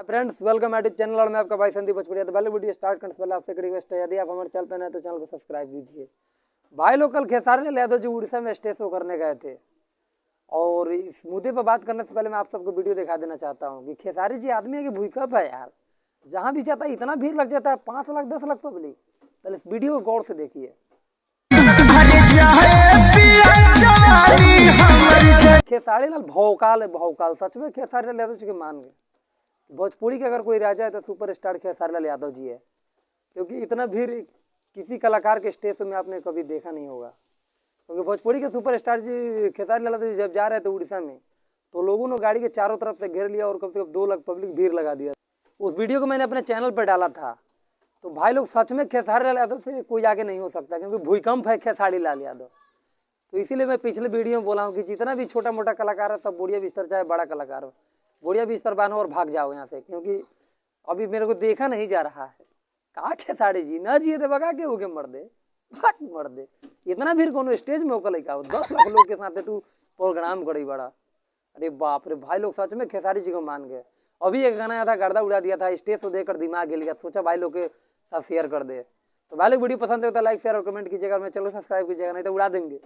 Friends welcome eight channel और मैं आपका भाई संदीप भोजपुरिया। तो पहले वीडियो स्टार्ट करने से पहले आपसे एक रिक्वेस्ट है, यदि आप हमारे चैनल पर नए तो चैनल को सब्सक्राइब कीजिए। भाई लोग कल खेसारी लाल यादव जो उड़ीसा में स्टेज शो करने गए थे, और इस मुद्दे पर बात करने से पहले मैं आप सबको वीडियो दिखा देना चाहता हूँ कि खेसारी जी आदमी है कि भूकंप है यार। जहाँ भी जाता है इतना भीड़ लग जाता है, 5 लाख 10 लाख पब्लिक। पहले इस वीडियो को गौर से देखिए। खेसारी लाल भौकाल है, भौकाल सच में। खेसारी लाल यादव जी के मान गए भोजपुरी के अगर कोई राजा है तो सुपरस्टार खेसारी लाल यादव जी है, क्योंकि इतना भीड़ किसी कलाकार के स्टेज में आपने कभी देखा नहीं होगा। क्योंकि भोजपुरी के सुपरस्टार जी खेसारी लाल यादव जी जब जा रहे थे उड़ीसा में, तो लोगों ने गाड़ी के चारों तरफ से घेर लिया और कम से कम 2 लाख पब्लिक भीड़ लगा दिया। उस वीडियो को मैंने अपने चैनल पर डाला था। तो भाई लोग सच में खेसारी लाल यादव से कोई आगे नहीं हो सकता, क्योंकि भूकंप है खेसारी लाल यादव। तो इसीलिए मैं पिछले वीडियो में बोला हूँ कि जितना भी छोटा मोटा कलाकार है सब बोरिया बिस्तर, चाहे बड़ा कलाकार हो, बोरिया बिस्तर बांधो और भाग जाओ यहाँ से, क्योंकि अभी मेरे को देखा नहीं जा रहा है। कहा खेसारी जी ना जिए थे भगा के होके मर दे, भाग मर दे। इतना भीड़ कौन स्टेज में होकर लेकर 10 लाख लोग के साथ तू प्रोग्राम करी बड़ा। अरे बाप रे, भाई लोग सच में खेसारी जी को मान गए। अभी एक गाना आया था, गर्दा उड़ा दिया था, स्टेज को देखकर दिमाग हिल गया। सोचा भाई लोग के साथ शेयर कर दे। तो भाई लोग वीडियो पसंद है तो लाइक शेयर और कमेंट कीजिएगा। मैं चलो सब्सक्राइब कीजिएगा, नहीं तो उड़ा देंगे।